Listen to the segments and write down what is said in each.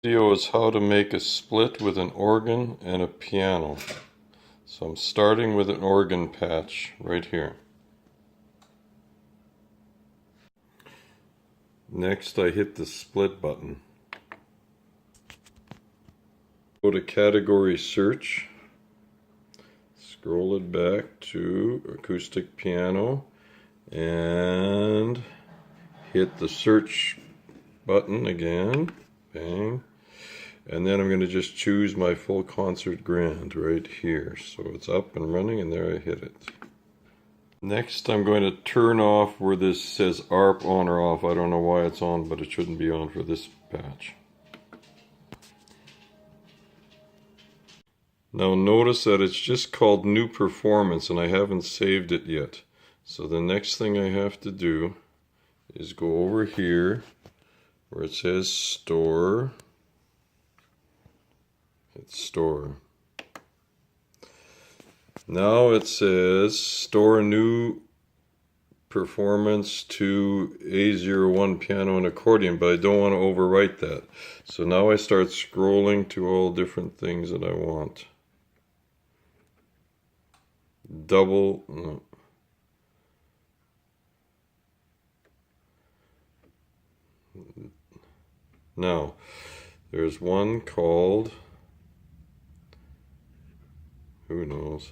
Video is how to make a split with an organ and a piano. So I'm starting with an organ patch right here. Next I hit the split button. Go to category search, scroll it back to acoustic piano and hit the search button again, bang, and then I'm going to just choose my full concert grand right here. So it's up and running and there I hit it. Next I'm going to turn off where this says ARP on or off. I don't know why it's on, but it shouldn't be on for this patch. Now notice that it's just called New Performance and I haven't saved it yet. So the next thing I have to do is go over here where it says Store. Hit Store. Now it says Store New Performance to A01 Piano and Accordion, but I don't want to overwrite that. So now I start scrolling to all different things that I want. No. Now, there's one called, who knows?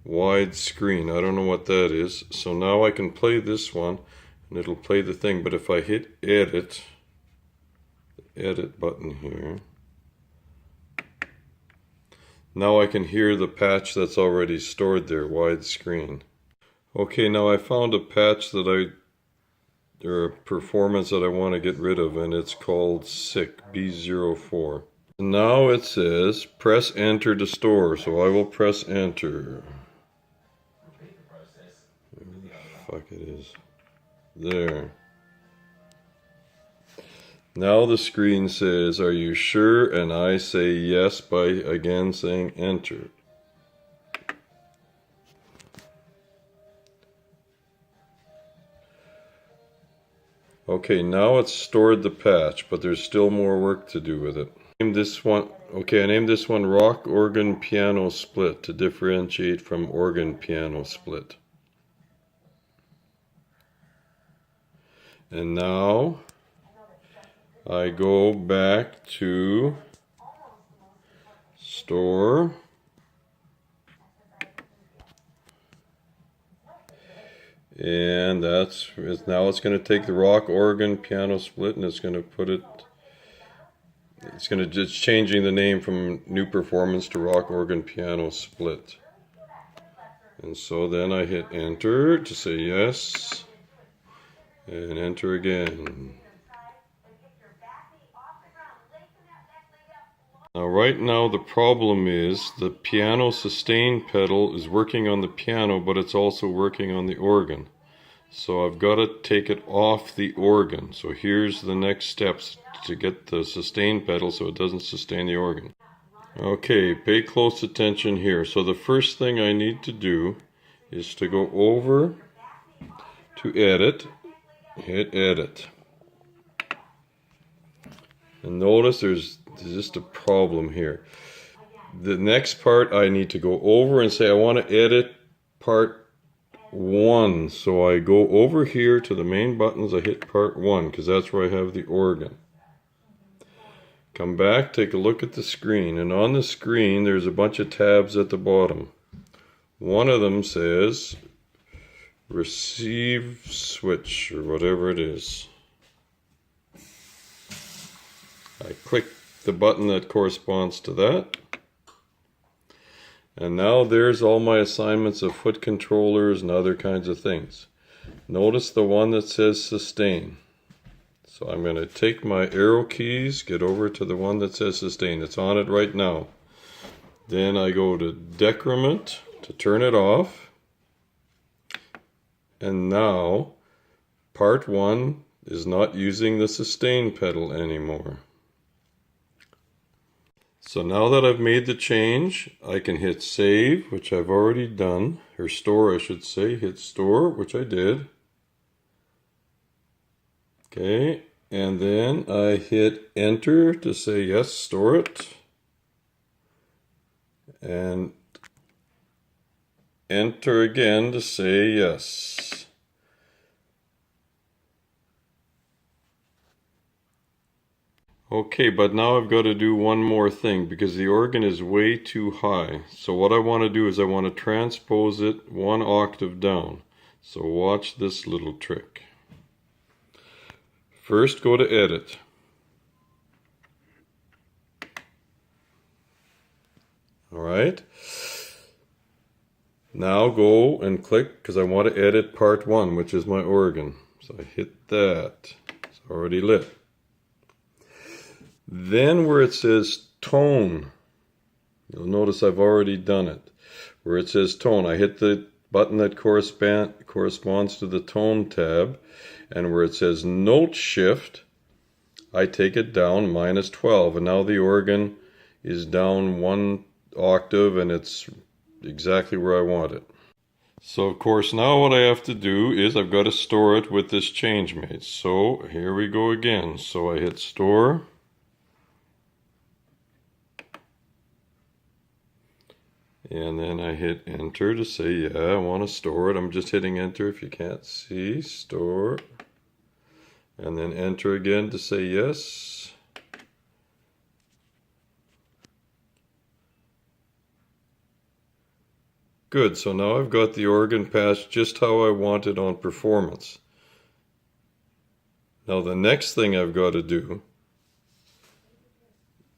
Widescreen. I don't know what that is. So now I can play this one and it'll play the thing, but if I hit edit, edit button here, now I can hear the patch that's already stored there, widescreen. Okay, now I found a patch that or a performance that I want to get rid of, and it's called SICK B04. Now it says press enter to store, so I will press enter. Where the fuck it is. There. Now the screen says, are you sure? And I say yes by again saying enter. Okay, now it's stored the patch, but there's still more work to do with it. Name this one, okay, I named this one Rock Organ Piano Split to differentiate from Organ Piano Split. And now I go back to Store, and now it's going to take the Rock Organ Piano Split and it's going to put it, it's changing the name from New Performance to Rock Organ Piano Split. And so then I hit enter to say yes, and enter again. Now right now the problem is the piano sustain pedal is working on the piano, but it's also working on the organ. So I've got to take it off the organ. So here's the next steps to get the sustain pedal so it doesn't sustain the organ. Okay, pay close attention here. So the first thing I need to do is to go over to edit, hit edit. And notice there's just a problem here. The next part I need to go over and say I want to edit part 1. So I go over here to the main buttons, I hit part 1 because that's where I have the organ. Come back, take a look at the screen, and on the screen there's a bunch of tabs at the bottom. One of them says receive switch or whatever it is. I click the button that corresponds to that, and now there's all my assignments of foot controllers and other kinds of things. Notice the one that says sustain. So I'm going to take my arrow keys, get over to the one that says sustain. It's on it right now. Then I go to decrement to turn it off, and now part 1 is not using the sustain pedal anymore. So now that I've made the change, I can hit save, which I've already done. or store I should say, hit store, which I did. Okay, and then I hit enter to say yes, store it. And enter again to say yes. Okay, but now I've got to do one more thing because the organ is way too high. So what I want to do is I want to transpose it one octave down. So watch this little trick. First go to edit. Alright. Now go and click because I want to edit part 1, which is my organ. So I hit that. It's already lit. Then where it says tone, you'll notice I've already done it. Where it says tone, I hit the button that corresponds to the tone tab, and where it says note shift, I take it down -12, and now the organ is down 1 octave and it's exactly where I want it. So of course now what I have to do is I've got to store it with this changemate. So here we go again. So I hit store. And then I hit enter to say, yeah, I want to store it. I'm just hitting enter if you can't see. Store. And then enter again to say yes. Good, so now I've got the organ patched just how I want it on performance. Now the next thing I've got to do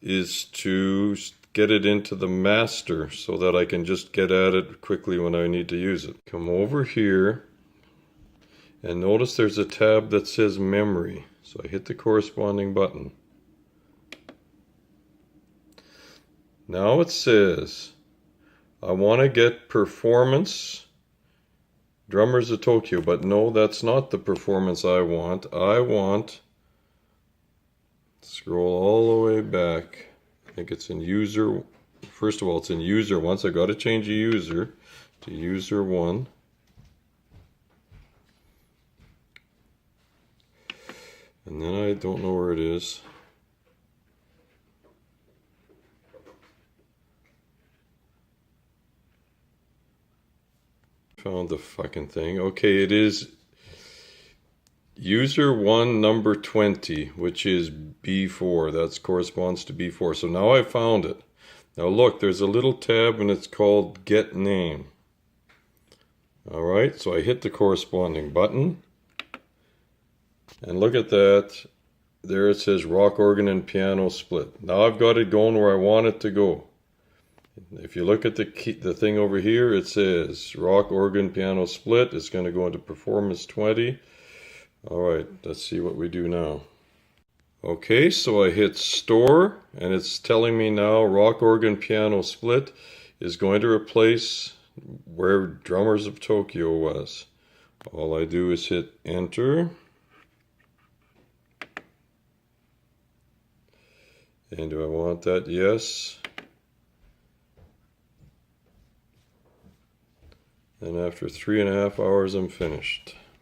is to get it into the master so that I can just get at it quickly when I need to use it. Come over here and notice there's a tab that says memory. So I hit the corresponding button. Now it says I want to get performance Drummers of Tokyo, but no, that's not the performance I want. I want, scroll all the way back. I think it's in user. First of all, it's in user 1, so I got to change a user to user 1. And then I don't know where it is. Found the fucking thing. Okay, it is user 1 number 20, which is B4. That corresponds to B4. So now I found it. Now look, there's a little tab and it's called Get Name. Alright, so I hit the corresponding button. And look at that. There it says rock organ and piano split. Now I've got it going where I want it to go. If you look at the thing over here, it says rock organ piano split. It's going to go into performance 20. Alright, let's see what we do now. Okay, so I hit store and it's telling me now rock organ piano split is going to replace where Drummers of Tokyo was. All I do is hit enter. And do I want that? Yes. And after 3.5 hours, I'm finished.